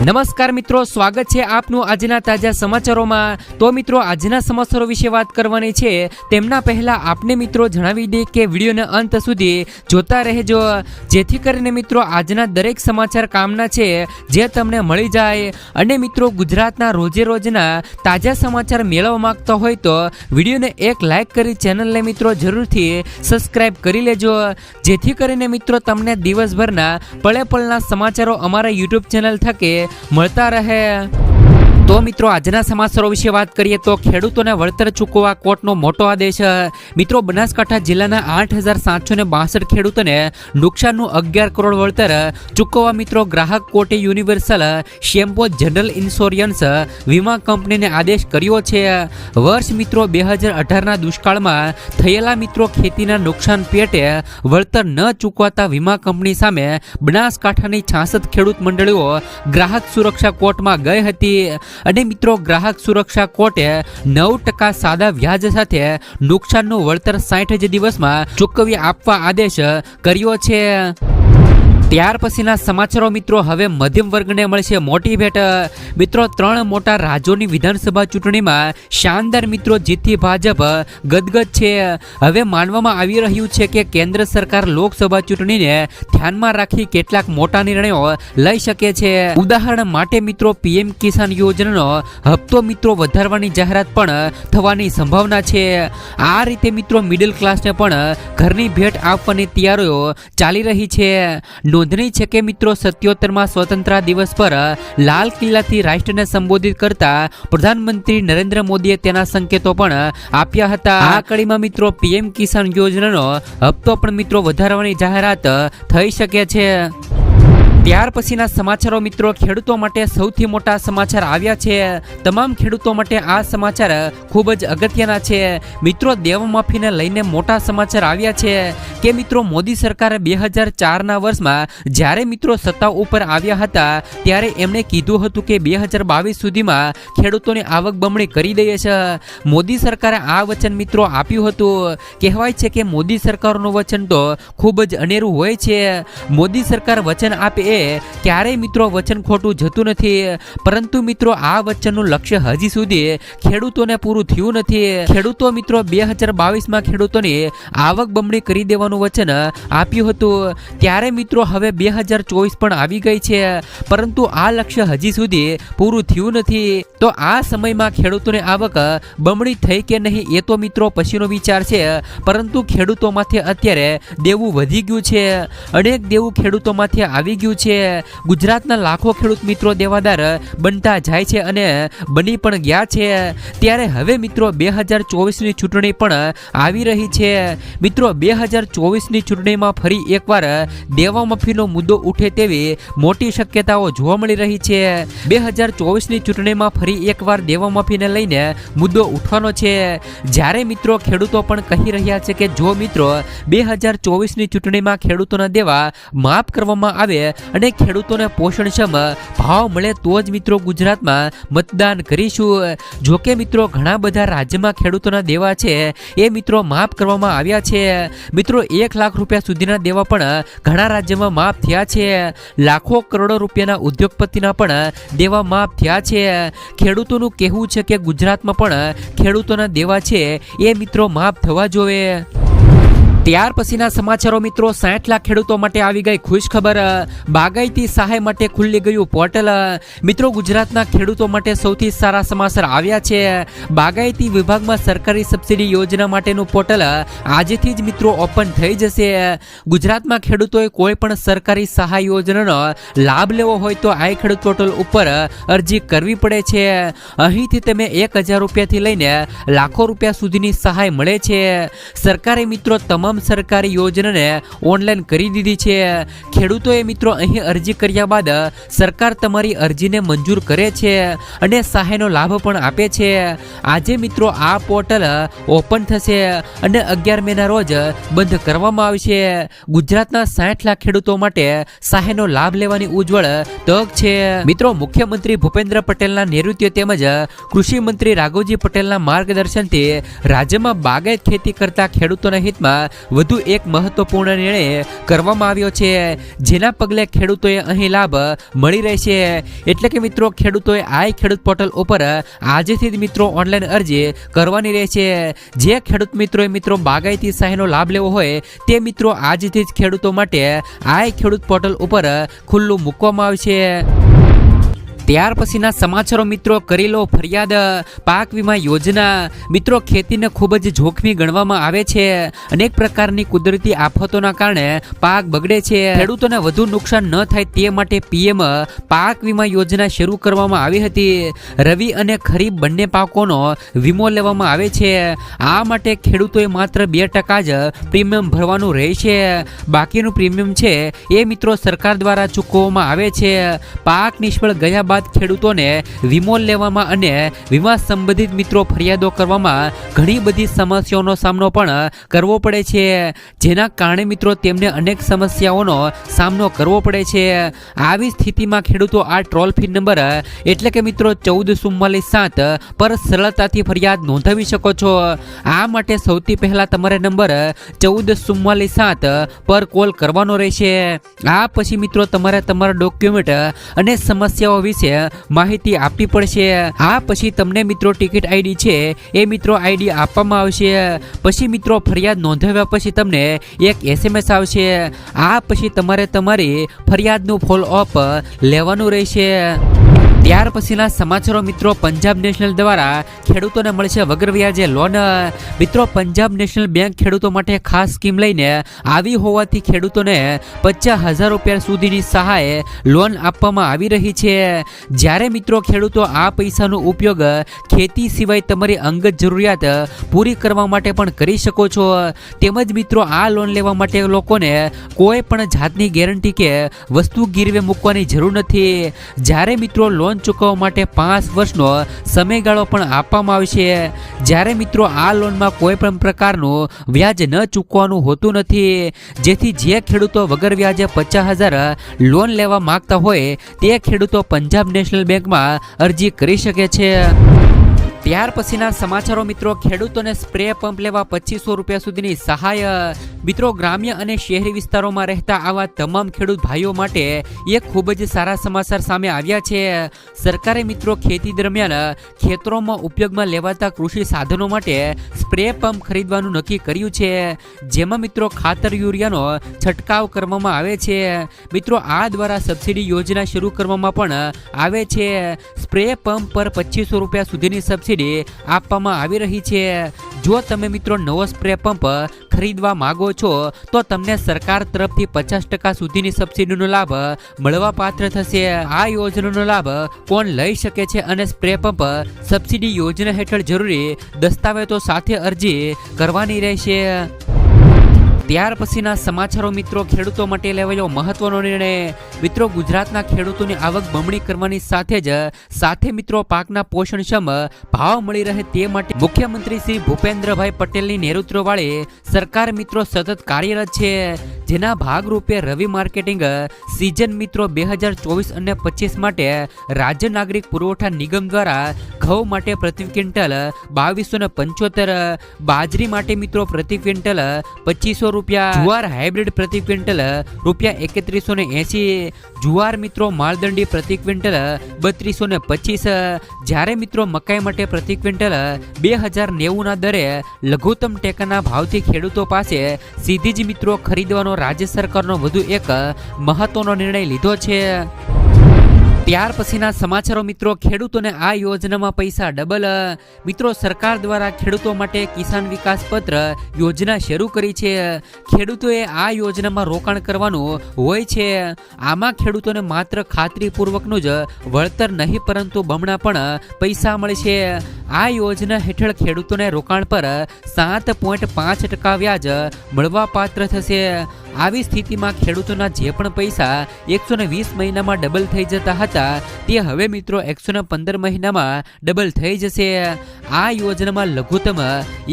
નમસ્કાર મિત્રો, સ્વાગત છે આપનું આજના તાજા સમાચારોમાં। તો મિત્રો, આજના સમાચારો વિશે વાત કરવાની છે તેમના પહેલા આપને મિત્રો જણાવી દે કે વિડીયોના અંત સુધી જોતા રહેજો, જેથી કરીને મિત્રો આજના દરેક સમાચાર કામના છે જે તમને મળી જાય। અને મિત્રો, ગુજરાતના રોજે રોજના તાજા સમાચાર મેળવવા માંગતા હોય તો વિડીયોને એક લાઈક કરી ચેનલને મિત્રો જરૂરથી સબસ્ક્રાઇબ કરી લેજો, જેથી કરીને મિત્રો તમને દિવસભરના પળે પળના સમાચારો અમારા યુટ્યુબ ચેનલ થકે મળતા રહે। તો મિત્રો, આજના સમાચારો વિશે વાત કરીએ તો ખેડૂતોને વળતર ચૂકવવા કોર્ટનો મોટો આદેશ। મિત્રો, બનાસકાંઠા જિલ્લાના 8762 ખેડૂતોને નુકસાનનું 11 કરોડ વળતર ચૂકવવા મિત્રો ગ્રાહક કોર્ટે યુનિવર્સલ શેમ્પો જનરલ ઇન્સ્યોરન્સ વીમા કંપનીને આદેશ કર્યો છે। વર્ષ મિત્રો 2018ના દુષ્કાળમાં થયેલા મિત્રો ખેતીના નુકસાન પેટે વળતર ન ચૂકવાતા વીમા કંપની સામે બનાસકાંઠાની 66 ખેડૂત મંડળીઓ ગ્રાહક સુરક્ષા કોર્ટમાં ગઈ હતી। અને મિત્રો, ગ્રાહક સુરક્ષા કોર્ટે 9% સાદા વ્યાજ સાથે નુકસાનનું વળતર 60 જ દિવસમાં ચૂકવી આપવા આદેશ કર્યો છે। ત્યાર પછીના સમાચારો મિત્રો, હવે મધ્યમ વર્ગને મળશે મોટી ભેટ। મિત્રો, 3 મોટા રાજ્યોની વિધાનસભા ચૂંટણીમાં શાનદાર મિત્રો જીતથી ભાજપ ગદગદ છે। હવે માનવામાં આવી રહ્યું છે કે કેન્દ્ર સરકાર લોકસભા ચૂંટણીને ધ્યાનમાં રાખી કેટલાક મોટા નિર્ણયો લઈ શકે છે। ઉદાહરણ માટે મિત્રો, પીએમ કિસાન યોજનાનો હપ્તો મિત્રો વધારવાની જાહેરાત પણ થવાની સંભાવના છે। આ રીતે મિત્રો મિડલ ક્લાસને પણ ઘરની ભેટ આપવાની તૈયારીઓ ચાલી રહી છે। નોંધનીય છે કે મિત્રો 77માં સ્વતંત્રતા દિવસ પર લાલ કિલ્લાથી રાષ્ટ્રને સંબોધિત કરતા પ્રધાનમંત્રી નરેન્દ્ર મોદીએ તેના સંકેતો પણ આપ્યા હતા। આ કડીમાં મિત્રો પીએમ કિસાન યોજનાનો હપ્તો પણ મિત્રો વધારવાની જાહેરાત થઈ શકે છે। ત્યાર પછીના સમાચારો મિત્રો, ખેડૂતો માટે સૌથી મોટા સમાચાર આવ્યા છે। તમામ ખેડૂતો માટે આ સમાચાર ખૂબ જ અગત્યના છે। મિત્રો, દેવમાફીને લઈને મોટા સમાચાર આવ્યા છે કે મિત્રો મોદી સરકારે 2004ના વર્ષમાં જ્યારે મિત્રો સત્તા ઉપર આવ્યા હતા ત્યારે એમણે કીધું હતું કે 2022 સુધીમાં ખેડૂતોની આવક બમણી કરી દઈએ છે। મોદી સરકારે આ વચન મિત્રો આપ્યું હતું। કહેવાય છે કે મોદી સરકારનું વચન તો ખૂબ જ અનેરું હોય છે। મોદી સરકાર વચન આપે ક્યારેય મિત્રો વચન ખોટું જતું નથી, પરંતુ મિત્રો આ વચનનું લક્ષ્ય હજી સુધી ખેડૂતોને પૂરું થયું નથી। ખેડૂતો મિત્રો 2022માં ખેડૂતોની આવક બમણી કરી દેવાનું વચન આપ્યું હતું, ત્યારે મિત્રો હવે 2024 પણ આવી ગઈ છે, પરંતુ આ લક્ષ્ય હજી સુધી પૂરું થયું નથી। તો આ સમયમાં ખેડૂતોની આવક બમણી થઈ કે નહીં એ તો મિત્રો પછીનો વિચાર છે, પરંતુ ખેડૂતોમાંથી અત્યારે દેવું વધી ગયું છે। અનેક દેવું ખેડૂતોમાંથી આવી ગયું છે। ગુજરાતના લાખો ખેડૂત મિત્રો દેવાદાર બનતા જાય છે અને બની પણ ગયા છે। ત્યારે હવે મિત્રો 2024ની ચૂંટણી પણ આવી રહી છે। મિત્રો, 2024ની ચૂંટણીમાં ફરી એકવાર દેવામાફીનો મુદ્દો ઉઠે તેવી મોટી શક્યતાઓ જોવા મળી રહી છે। 2024ની ચૂંટણીમાં ફરી એકવાર દેવામાફીને લઈને મુદ્દો ઉઠવાનો છે, જ્યારે મિત્રો ખેડૂતો પણ કહી રહ્યા છે કે જો મિત્રો 2024ની ચૂંટણીમાં ખેડૂતોના દેવા માફ કરવામાં આવે અને ખેડૂતોને પોષણક્ષમ ભાવ મળે તો જ મિત્રો ગુજરાતમાં મતદાન કરીશું। જો કે મિત્રો ઘણા બધા રાજ્યમાં ખેડૂતોના દેવા છે એ મિત્રો માફ કરવામાં આવ્યા છે। મિત્રો 1 લાખ રૂપિયા સુધીના દેવા પણ ઘણા રાજ્યમાં માફ થયા છે। લાખો કરોડો રૂપિયાના ઉદ્યોગપતિના પણ દેવા માફ થયા છે। ખેડૂતોનું કહેવું છે કે ગુજરાતમાં પણ ખેડૂતોના દેવા છે એ મિત્રો માફ થવા જોઈએ। ત્યાર પછીના સમાચારો મિત્રો, 60 લાખ ખેડૂતો માટે આવી ગઈ ખુશ ખબર। બાગાયતી સહાય માટે ખુલ્લી ગયું પોર્ટલ। મિત્રો, ગુજરાતના ખેડૂતો માટે સૌથી સારા સમાચાર આવ્યા છે। બાગાયતી વિભાગમાં સરકારી સબસિડી યોજના માટેનું પોર્ટલ આજથી જ મિત્રો ઓપન થઈ જશે। ગુજરાતમાં ખેડૂતોએ કોઈ પણ સરકારી સહાય યોજનાનો લાભ લેવો હોય તો આ ખેડૂત પોર્ટલ ઉપર અરજી કરવી પડે છે। અહીંથી તમે 1000 રૂપિયાથી લઈને લાખો રૂપિયા સુધીની સહાય મળે છે। સરકારે મિત્રો તમામ સરકારી યોજનાને ઓનલાઈન કરી દીધી છે। ખેડૂતોએ મિત્રો અહીં અરજી કર્યા બાદ સરકાર તમારી અરજીને મંજૂર કરે છે અને સહાયનો લાભ પણ આપે છે। આજે મિત્રો આ પોર્ટલ ઓપન થશે અને 11 મેના રોજ બંધ કરવામાં આવશે। ગુજરાતના 60 લાખ ખેડૂતો માટે સહાયનો લાભ લેવાની ઉજ્જવળ તક છે। મિત્રો, મુખ્યમંત્રી ભૂપેન્દ્ર પટેલના નેતૃત્વ તેમજ કૃષિ મંત્રી રાઘવજી પટેલના માર્ગદર્શનથી રાજ્યમાં બાગાયત ખેતી કરતા ખેડૂતોના હિતમાં વધુ એક મહત્વપૂર્ણ નિર્ણય કરવામાં આવ્યો છે, જેના પગલે ખેડૂતોએ અહીં લાભ મળી રહેશે. એટલે કે મિત્રો ખેડૂતોએ આઈ ખેડૂત પોર્ટલ ઉપર આજથી જ મિત્રો ઓનલાઈન અરજી કરવાની રહેશે. જે ખેડૂત મિત્રો બાગાયતી સહાયનો લાભ લેવો હોય તે મિત્રો આજથી જ ખેડૂતો માટે આઈ ખેડૂત પોર્ટલ ઉપર ખુલ્લું મૂકવામાં આવશે. ત્યાર પછીના સમાચારો મિત્રો, કરી લો ફરિયાદ પાક વીમા યોજના. મિત્રો ખેતીને ખૂબ જ જોખમી ગણવામાં આવે છે. અનેક પ્રકારની કુદરતી આફતોના કારણે પાક બગડે છે. ખેડૂતોને વધુ નુકસાન ન થાય તે માટે પીએમ પાક વીમા યોજના શરૂ કરવામાં આવી હતી. રવિ અને ખરીફ બંને પાકોનો વીમો લેવામાં આવે છે. આ માટે ખેડૂતોએ માત્ર 2% જ પ્રીમિયમ ભરવાનું રહેશે. બાકીનું પ્રીમિયમ છે એ મિત્રો સરકાર દ્વારા ચૂકવવામાં આવે છે. પાક નિષ્ફળ ગયા બાદ ખેડૂતોને વીમો લેવામાં અને વીમા સંબંધિત મિત્રો ફરિયાદો કરવામાં ઘણી બધી સમસ્યાઓનો સામનો પણ કરવો પડે છે, જેના કારણે મિત્રો તેમને અનેક સમસ્યાઓનો સામનો કરવો પડે છે. આવી સ્થિતિમાં ખેડૂતો આ ટોલ ફ્રી નંબર એટલે કે મિત્રો 14447 પર સરળતાથી ફરિયાદ નોંધાવી શકો છો. આ માટે સૌથી પહેલા તમારે નંબર 14447 પર કોલ કરવાનો રહેશે. આ પછી મિત્રો તમારે તમારા ડોક્યુમેન્ટ અને સમસ્યાઓ વિશે માહિતી આપવી પડશે. આ પછી તમને મિત્રો ટિકિટ આઈડી છે એ મિત્રો આઈડી આપવામાં આવશે. પછી મિત્રો ફરિયાદ નોંધાવ્યા પછી તમને એક SMS આવશે. આ પછી તમારે તમારી ફરિયાદનું ફોલો અપ લેવાનું રહેશે. ત્યાર પછીના સમાચારો મિત્રો, પંજાબ નેશનલ દ્વારા ખેડૂતોને મળશે વગર વ્યાજે લોન. મિત્રો પંજાબ નેશનલ બેંક ખેડૂતો માટે ખાસ સ્કીમ લઈને આવી હોવાથી ખેડૂતોને 50,000 રૂપિયા સુધીની સહાય લોન આપવામાં આવી રહી છે. જ્યારે મિત્રો ખેડૂતો આ પૈસાનો ઉપયોગ ખેતી સિવાય તમારી અંગત જરૂરિયાત પૂરી કરવા માટે પણ કરી શકો છો. તેમજ મિત્રો આ લોન લેવા માટે લોકોને કોઈ પણ જાતની ગેરંટી કે વસ્તુ ગીરવે મૂકવાની જરૂર નથી. જ્યારે મિત્રો લોન ચૂકવવા માટે 5 વર્ષનો સમયગાળો પણ આપવામાં આવશે. જ્યારે મિત્રો આ લોનમાં કોઈ પણ પ્રકારનું વ્યાજ ન ચૂકવવાનું હોતું નથી. જેથી જે ખેડૂતો વગર વ્યાજે 50,000 લોન લેવા માંગતા હોય તે ખેડૂતો પંજાબ નેશનલ બેંકમાં અરજી કરી શકે છે. ત્યાર પછીના સમાચારો મિત્રો, ખેડૂતોને સ્પ્રે પંપ લેવા 2500 રૂપિયા સુધીની સહાય. મિત્રો ગ્રામ્ય અને શહેરી વિસ્તારોમાં રહેતા આવા તમામ ખેડૂત ભાઈઓ માટે એક ખૂબ જ સારા સમાચાર સામે આવ્યા છે. સરકારે મિત્રો ખેતી દરમિયાન ખેતરોમાં ઉપયોગમાં લેવાતા કૃષિ સાધનો માટે સ્પ્રે પંપ ખરીદવાનું નક્કી કર્યું છે, જેમાં મિત્રો ખાતર યુરિયાનો છંટકાવ કરવામાં આવે છે. મિત્રો આ દ્વારા સબસિડી યોજના શરૂ કરવામાં પણ આવે છે. સ્પ્રે પંપ પર 2500 રૂપિયા સુધીની સબસિડી આપવામાં આવી રહી છે. જો તમે મિત્રો નવો સ્પ્રે પંપ ખરીદવા માંગો છો તો તમને સરકાર તરફથી 50% સુધીની સબસિડીનો લાભ મળવા પાત્ર થશે. આ યોજનાનો લાભ કોણ લઈ શકે છે અને સ્પ્રે પંપ સબસિડી યોજના હેઠળ જરૂરી દસ્તાવેજો સાથે અરજી કરવાની રહેશે. ત્યાર પછીના સમાચારો મિત્રો, ખેડૂતો માટે લેવાયો મહત્વનો નિર્ણય. મિત્રો ગુજરાતના ખેડૂતોની આવક બમણી કરવાની સાથે મિત્રો પાકના પોષણક્ષમ ભાવ મળી રહે તે માટે મુખ્યમંત્રી શ્રી ભૂપેન્દ્રભાઈ પટેલની નેતૃત્વવાળી સરકાર મિત્રો સતત કાર્યરત છે. જેના ભાગરૂપે રવિ માર્કેટિંગ સિઝન મિત્રો 2024 અને 25 માટે રાજ્ય નાગરિક પુરવઠા નિગમ દ્વારા ઘઉં માટે પ્રતિ ક્વિન્ટલ 2275, બાજરી માટે મિત્રો પ્રતિ ક્વિન્ટલ 2500 રૂપિયા, જુવાર હાઇબ્રિડ પ્રતિ ક્વિન્ટલ ₹3180, જુવાર મિત્રો માલદંડી પ્રતિ ક્વિન્ટલ 3225. જ્યારે મિત્રો મકાઈ માટે પ્રતિ ક્વિન્ટલ 2090 ના દરે લઘુત્તમ ટેકાના ભાવથી ખેડૂતો પાસે સીધી જ મિત્રો ખરીદવાનો રાજ્ય સરકારનો વધુ એક મહત્વનો નિર્ણય લીધો છે. ત્યાર પછીના સમાચારો મિત્રો, ખેડૂતોને આ યોજનામાં પૈસા ડબલ. મિત્રો સરકાર દ્વારા ખેડૂતો માટે કિસાન વિકાસ પત્ર યોજના શરૂ કરી છે. ખેડૂતોએ આ યોજનામાં રોકાણ કરવાનું હોય છે. આમાં ખેડૂતોને માત્ર ખાતરીપૂર્વકનું જ વળતર નહીં પરંતુ બમણા પણ પૈસા મળશે. આ યોજના હેઠળ ખેડૂતોને રોકાણ પર 7.5% વ્યાજ મળવા પાત્ર થશે. આવી સ્થિતિમાં ખેડૂતોના જે પણ પૈસા 120 મહિનામાં ડબલ થઈ જતા હતા તે હવે મિત્રો 115 મહિનામાં ડબલ થઈ જશે. આ યોજનામાં લઘુત્તમ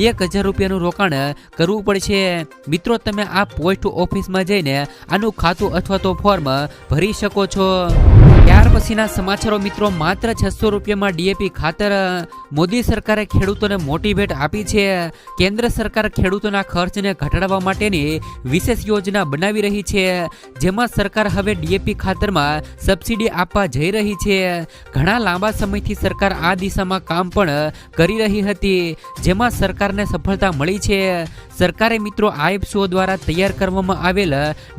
1000 રૂપિયાનું રોકાણ કરવું પડશે. મિત્રો તમે આ પોસ્ટ ઓફિસમાં જઈને આનું ખાતું અથવા તો ફોર્મ ભરી શકો છો. ત્યાર પછીના સમાચારો મિત્રો, માત્ર 600 રૂપિયામાં ડીએપી ખાતર. મોદી સરકારે ખેડૂતોને મોટી ભેટ આપી છે. કેન્દ્ર સરકાર ખેડૂતોના ખર્ચને ઘટાડવા માટેની વિશેષ યોજના બનાવી રહી છે, જેમાં સરકાર હવે ડીએપી ખાતરમાં સબસિડી આપવા જઈ રહી છે. ઘણા લાંબા સમયથી સરકાર આ દિશામાં કામ પણ કરી રહી હતી, જેમાં સરકારને સફળતા મળી છે. સરકારે મિત્રો આઈએફસીઓ દ્વારા તૈયાર કરવામાં આવેલ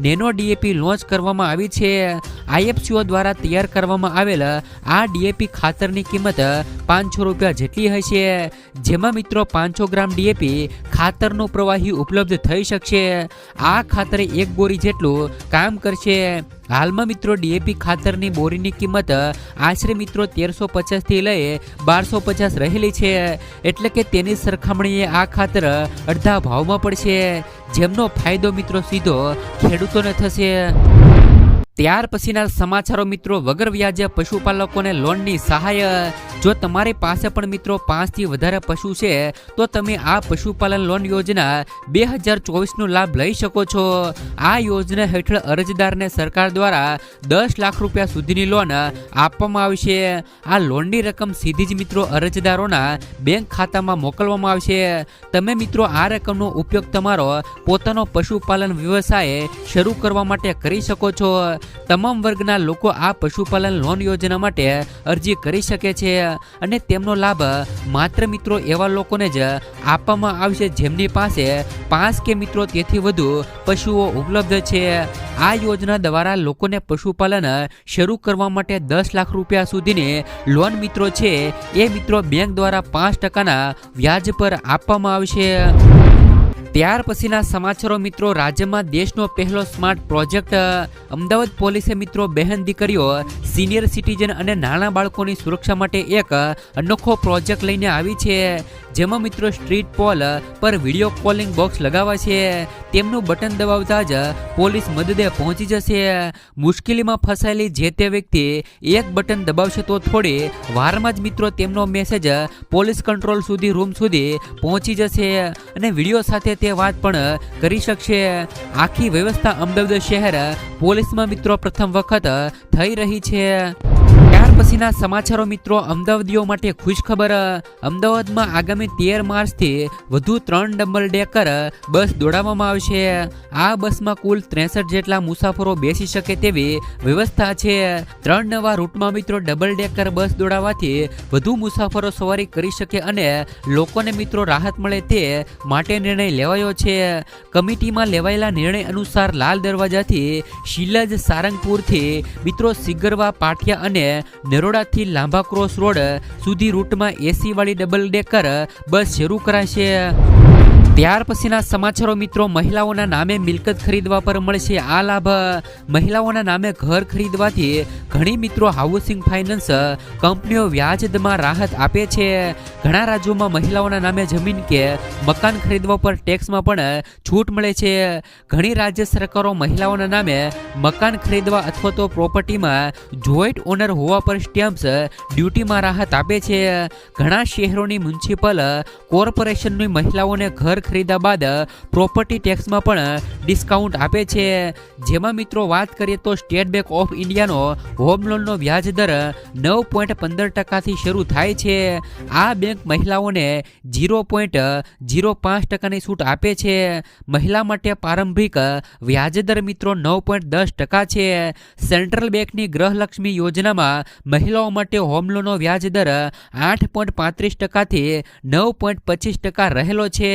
નેનો ડીએપી લોન્ચ કરવામાં આવી છે. આઈએફસીઓ દ્વારા તૈયાર કરવામાં આવેલ આ ડીએપી ખાતરની કિંમત 500 રૂપિયા જેટલી હશે, જેમાં મિત્રો 500 ગ્રામ ડીએપી ખાતરનું પ્રવાહી ઉપલબ્ધ થઈ શકશે. આ ખાતર એક બોરી જેટલું કામ કરશે. હાલમાં મિત્રો ડીએપી ખાતરની બોરીની કિંમત આશરે મિત્રો 1350 થી લઈ 1250 રહેલી છે, એટલે કે તેની સરખામણીએ આ ખાતર અડધા ભાવમાં પડશે, જેમનો ફાયદો મિત્રો સીધો ખેડૂતોને થશે. ત્યાર પછીના સમાચારો મિત્રો, વગર વ્યાજે પશુપાલકોને લોનની સહાય. જો તમારી પાસે પણ મિત્રો 5 થી વધારે પશુ છે તો તમે આ પશુપાલન લોન યોજના 2024નો લાભ લઈ શકો છો. આ યોજના હેઠળ અરજદારને સરકાર દ્વારા 10 લાખ રૂપિયા સુધીની લોન આપવામાં આવશે. આ લોનની રકમ સીધી જ મિત્રો અરજદારોના બેંક ખાતામાં મોકલવામાં આવશે. તમે મિત્રો આ રકમનો ઉપયોગ તમારો પોતાનો પશુપાલન વ્યવસાય શરૂ કરવા માટે કરી શકો છો. તમામ વર્ગના લોકો આ પશુપાલન લોન યોજના માટે અરજી કરી શકે છે, અને તેમનો લાભ માત્ર મિત્રો એવા લોકોને જ આપવામાં આવશે જેમની પાસે 5 કે મિત્રો તેથી વધુ પશુઓ ઉપલબ્ધ છે. આ યોજના દ્વારા લોકોને પશુપાલન શરૂ કરવા માટે 10 લાખ રૂપિયા સુધીની લોન મિત્રો છે એ મિત્રો બેંક દ્વારા 5%ના વ્યાજ પર આપવામાં આવશે. ત્યાર પછીના સમાચારો મિત્રો, રાજ્યમાં દેશનો પહેલો સ્માર્ટ પ્રોજેક્ટ. અમદાવાદ પોલીસે મિત્રો બહેન દીકરીઓ, સિનિયર સિટીઝન અને નાના બાળકોની સુરક્ષા માટે એક અનોખો પ્રોજેક્ટ લઈને આવી છે, જેમાં મિત્રો સ્ટ્રીટ પોલ પર વિડીયો કોલિંગ બોક્સ લગાવવા છે. તેમનું બટન દબાવતા જ પોલીસ મદદે પહોંચી જશે. મુશ્કેલીમાં ફસાયેલી જે તે વ્યક્તિ એક બટન દબાવશે તો થોડી વારમાં જ મિત્રો તેમનો મેસેજ પોલીસ કંટ્રોલ સુધી રૂમ સુધી પહોંચી જશે, અને વિડીયો સાથે તે વાત પણ કરી શકશે. આખી વ્યવસ્થા અમદાવાદ શહેર પોલીસમાં મિત્રો પ્રથમ વખત થઈ રહી છે. ત્યાર પછીના સમાચારો મિત્રો, અમદાવાદીઓ માટે ખુશખબર. અમદાવાદમાં આગામી 13 માર્ચથી વધુ 3 ડબલ ડેકર બસ દોડાવવામાં આવશે. આ બસમાં કુલ 63 જેટલા મુસાફરો બેસી શકે તેવી વ્યવસ્થા છે. 3 નવા રૂટમાં મિત્રો ડબલ ડેકર બસ દોડાવવાથી વધુ મુસાફરો સવારી કરી શકે અને લોકોને મિત્રો રાહત મળે તે માટે નિર્ણય લેવાયો છે. કમિટીમાં લેવાયેલા નિર્ણય અનુસાર લાલ દરવાજાથી શિલજ, સારંગપુરથી મિત્રો સિગરવા, પાટિયા અને નરોડાથી લાંબા ક્રોસ રોડ સુધી રૂટમાં એસી વાળી ડબલ ડેકર બસ શરૂ કરાશે. ત્યાર પછીના સમાચારો મિત્રો, મહિલાઓના નામે મિલકત ખરીદવા પર મળશે આ લાભ. મહિલાઓના નામે ઘર ખરીદવાથી ઘણી મિત્રો હાઉસિંગ ફાઇનાન્સ કંપનીઓ વ્યાજ દરમાં રાહત આપે છે. ઘણા રાજ્યોમાં મહિલાઓના નામે જમીન કે મકાન ખરીદવા પર ટેક્સમાં પણ છૂટ મળે છે. ઘણી રાજ્ય સરકારો મહિલાઓના નામે મકાન ખરીદવા અથવા તો પ્રોપર્ટીમાં જોઈન્ટ ઓનર હોવા પર સ્ટેમ્પ્સ ડ્યુટીમાં રાહત આપે છે. ઘણા શહેરોની મ્યુનિસિપલ કોર્પોરેશનની મહિલાઓને ઘર ખરીદ્યા બાદ પ્રોપર્ટી ટેક્સમાં પણ ડિસ્કાઉન્ટ આપે છે. જેમાં મિત્રો વાત કરીએ તો સ્ટેટ બેંક ઓફ ઇન્ડિયાનો હોમ લોનનો વ્યાજ દર 9.15% શરૂ થાય છે. આ બેંક મહિલાઓને 0.05%ની છૂટ આપે છે. મહિલા માટે પ્રારંભિક વ્યાજદર મિત્રો 9.10% છે. સેન્ટ્રલ બેંકની ગૃહલક્ષ્મી યોજનામાં મહિલાઓ માટે હોમ લોનનો વ્યાજ દર 8.35% થી 9.25% રહેલો છે.